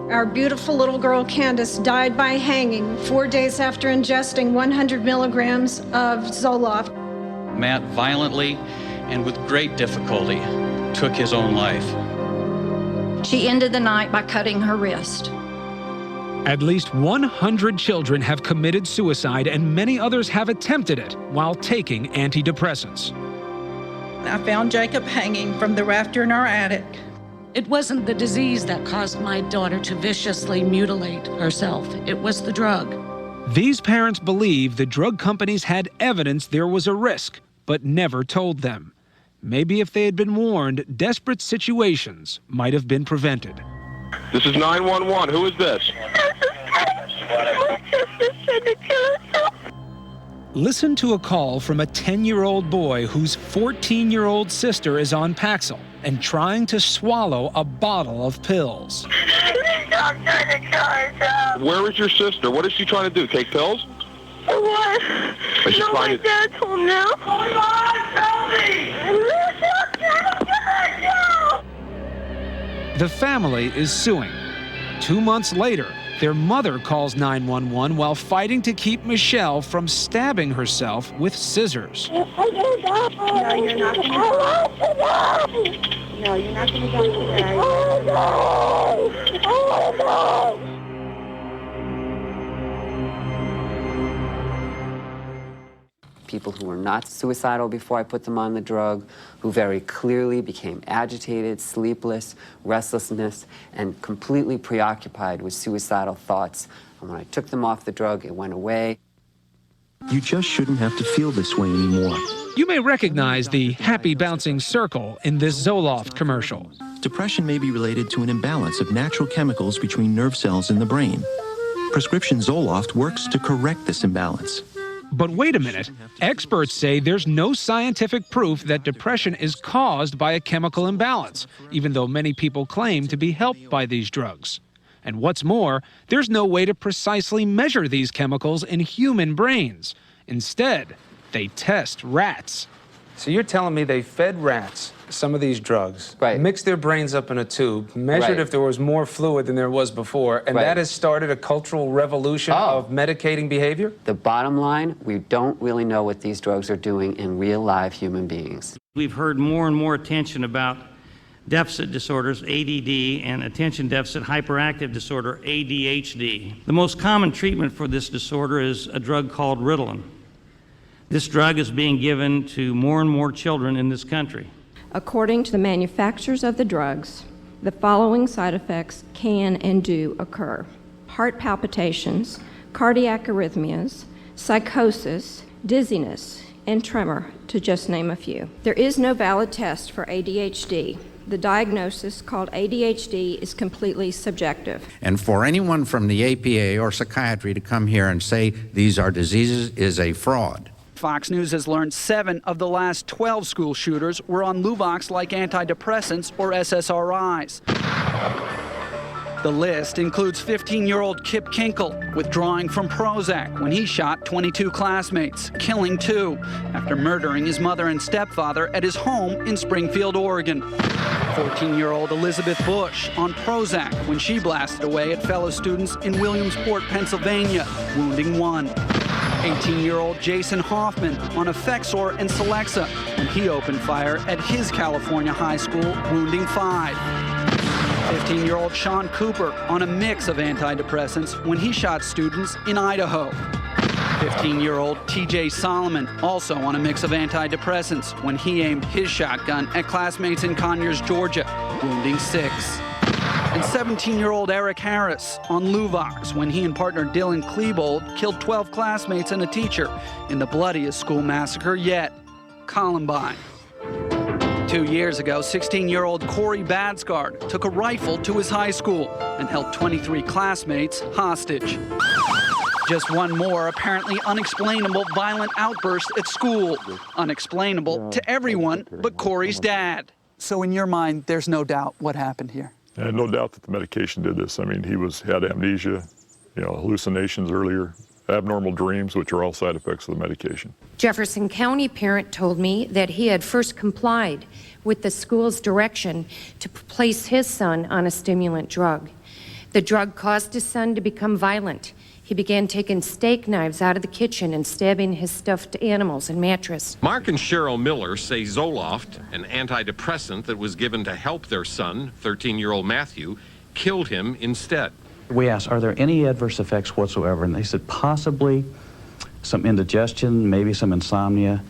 Our beautiful little girl, Candace, died by hanging 4 days after ingesting 100 milligrams of Zoloft. Matt violently and with great difficulty took his own life. She ended the night by cutting her wrist. At least 100 children have committed suicide and many others have attempted it while taking antidepressants. I found Jacob hanging from the rafter in our attic. It wasn't the disease that caused my daughter to viciously mutilate herself. It was the drug. These parents believe the drug companies had evidence there was a risk, but never told them. Maybe if they had been warned, desperate situations might have been prevented. This is 911. Who is this? Listen to a call from a 10-year-old boy whose 14-year-old sister is on Paxil and trying to swallow a bottle of pills. Where is your sister? What is she trying to do? Take pills? What? No, my dad told me now. Hold on, tell me! The family is suing. 2 months later, their mother calls 911 while fighting to keep Michelle from stabbing herself with scissors. No, you're not going to die. No, you're not going to die today. Oh, no! People who were not suicidal before I put them on the drug, who very clearly became agitated, sleepless, restlessness, and completely preoccupied with suicidal thoughts. And when I took them off the drug, it went away. You just shouldn't have to feel this way anymore. You may recognize the happy bouncing circle in this Zoloft commercial. Depression may be related to an imbalance of natural chemicals between nerve cells in the brain. Prescription Zoloft works to correct this imbalance. But wait a minute. Experts say there's no scientific proof that depression is caused by a chemical imbalance, even though many people claim to be helped by these drugs. And what's more, there's no way to precisely measure these chemicals in human brains. Instead, they test rats. So you're telling me they fed rats some of these drugs, mixed their brains up in a tube, measured if there was more fluid than there was before, and that has started a cultural revolution of medicating behavior? The bottom line, we don't really know what these drugs are doing in real live human beings. We've heard more and more attention about deficit disorders, ADD, and attention deficit hyperactive disorder, ADHD. The most common treatment for this disorder is a drug called Ritalin. This drug is being given to more and more children in this country. According to the manufacturers of the drugs, the following side effects can and do occur: heart palpitations, cardiac arrhythmias, psychosis, dizziness, and tremor, to just name a few. There is no valid test for ADHD. The diagnosis, called ADHD, is completely subjective. And for anyone from the APA or psychiatry to come here and say these are diseases is a fraud. Fox News has learned 7 of the last 12 school shooters were on Luvox-like antidepressants or SSRIs. The list includes 15-year-old Kip Kinkle withdrawing from Prozac when he shot 22 classmates, killing 2 after murdering his mother and stepfather at his home in Springfield, Oregon. 14-year-old Elizabeth Bush on Prozac when she blasted away at fellow students in Williamsport, Pennsylvania, wounding 1. 18-year-old Jason Hoffman on Effexor and Celexa when he opened fire at his California high school, wounding 5. 15-year-old Sean Cooper on a mix of antidepressants when he shot students in Idaho. 15-year-old TJ Solomon also on a mix of antidepressants when he aimed his shotgun at classmates in Conyers, Georgia, wounding 6. And 17-year-old Eric Harris on Luvox when he and partner Dylan Klebold killed 12 classmates and a teacher in the bloodiest school massacre yet, Columbine. 2 years ago, 16-year-old Corey Badsgard took a rifle to his high school and held 23 classmates hostage. Just one more apparently unexplainable violent outburst at school. Unexplainable to everyone but Corey's dad. So in your mind, there's no doubt what happened here? I had no doubt that the medication did this. I mean, he had amnesia, hallucinations earlier, abnormal dreams, which are all side effects of the medication. Jefferson County parent told me that he had first complied with the school's direction to place his son on a stimulant drug. The drug caused his son to become violent. He began taking steak knives out of the kitchen and stabbing his stuffed animals and mattress. Mark and Cheryl Miller say Zoloft, an antidepressant that was given to help their son, 13-year-old Matthew, killed him instead. We asked, are there any adverse effects whatsoever? And they said possibly some indigestion, maybe some insomnia,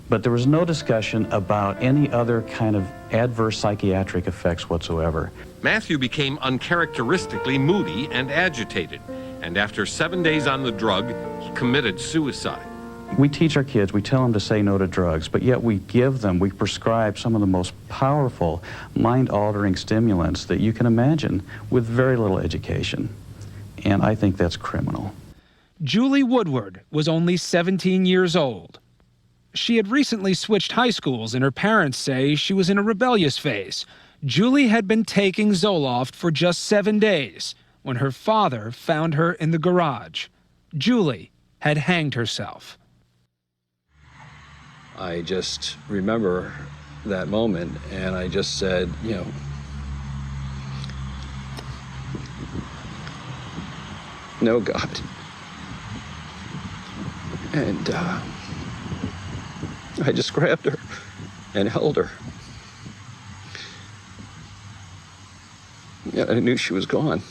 but there was no discussion about any other kind of adverse psychiatric effects whatsoever. Matthew became uncharacteristically moody and agitated, and after 7 days on the drug, he committed suicide. We teach our kids, we tell them to say no to drugs, but yet we prescribe some of the most powerful, mind-altering stimulants that you can imagine with very little education. And I think that's criminal. Julie Woodward was only 17 years old. She had recently switched high schools, and her parents say she was in a rebellious phase. Julie had been taking Zoloft for just 7 days when her father found her in the garage. Julie had hanged herself. I just remember that moment, and I just said, you know, no, God. And I just grabbed her and held her. Yeah, I knew she was gone.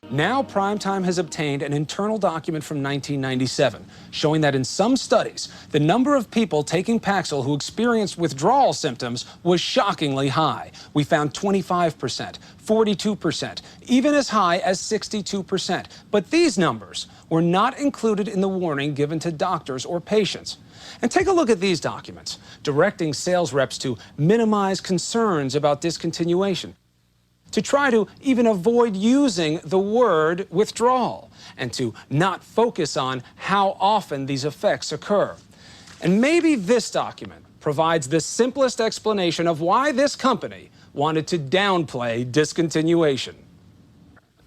Now, Primetime has obtained an internal document from 1997 showing that in some studies, the number of people taking Paxil who experienced withdrawal symptoms was shockingly high. We found 25%, 42%, even as high as 62%. But these numbers were not included in the warning given to doctors or patients. And take a look at these documents, directing sales reps to minimize concerns about discontinuation, to try to even avoid using the word withdrawal, and to not focus on how often these effects occur. And maybe this document provides the simplest explanation of why this company wanted to downplay discontinuation.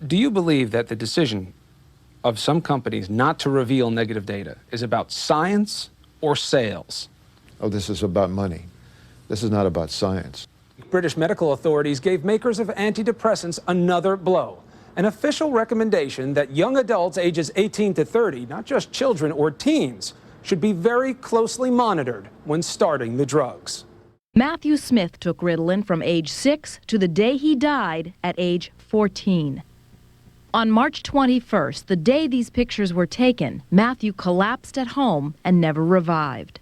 Do you believe that the decision of some companies not to reveal negative data is about science or sales? Oh, this is about money. This is not about science. British medical authorities gave makers of antidepressants another blow. An official recommendation that young adults ages 18 to 30, not just children or teens, should be very closely monitored when starting the drugs. Matthew Smith took Ritalin from age 6 to the day he died at age 14. On March 21st, the day these pictures were taken, Matthew collapsed at home and never revived.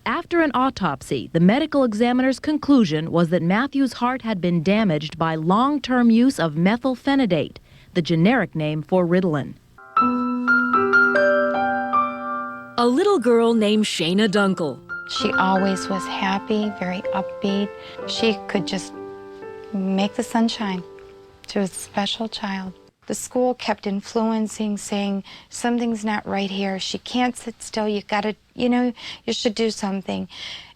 After an autopsy, the medical examiner's conclusion was that Matthew's heart had been damaged by long-term use of methylphenidate, the generic name for Ritalin. A little girl named Shayna Dunkel. She always was happy, very upbeat. She could just make the sunshine. She was a special child. The school kept influencing, saying, something's not right here. She can't sit still. You gotta, you should do something.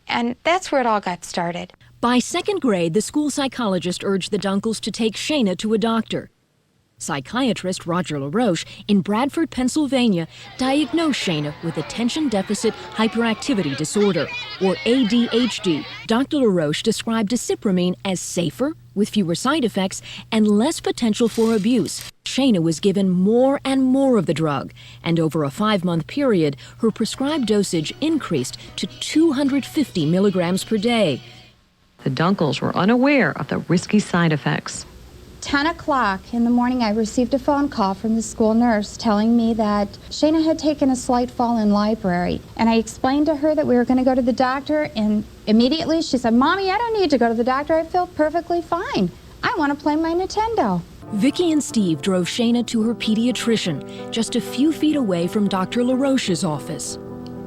And that's where it all got started. By second grade, the school psychologist urged the Dunkels to take Shayna to a doctor. Psychiatrist Roger LaRoche in Bradford, Pennsylvania, diagnosed Shayna with attention deficit hyperactivity disorder, or ADHD. Dr. LaRoche described desipramine as safer, with fewer side effects, and less potential for abuse. Shayna was given more and more of the drug, and over a 5-month period, her prescribed dosage increased to 250 milligrams per day. The Dunkels were unaware of the risky side effects. 10 o'clock in the morning, I received a phone call from the school nurse telling me that Shayna had taken a slight fall in library. And I explained to her that we were going to go to the doctor, and immediately she said, Mommy, I don't need to go to the doctor. I feel perfectly fine. I want to play my Nintendo. Vicki and Steve drove Shayna to her pediatrician, just a few feet away from Dr. LaRoche's office.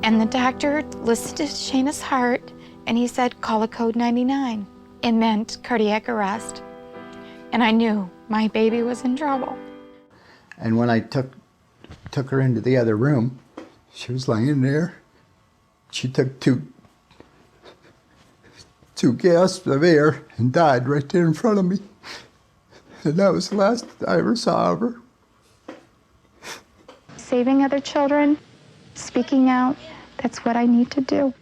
And the doctor listened to Shayna's heart, and he said, call a code 99. It meant cardiac arrest. And I knew my baby was in trouble. And when I took her into the other room, she was laying there. She took two gasps of air and died right there in front of me. And that was the last I ever saw of her. Saving other children, speaking out, that's what I need to do.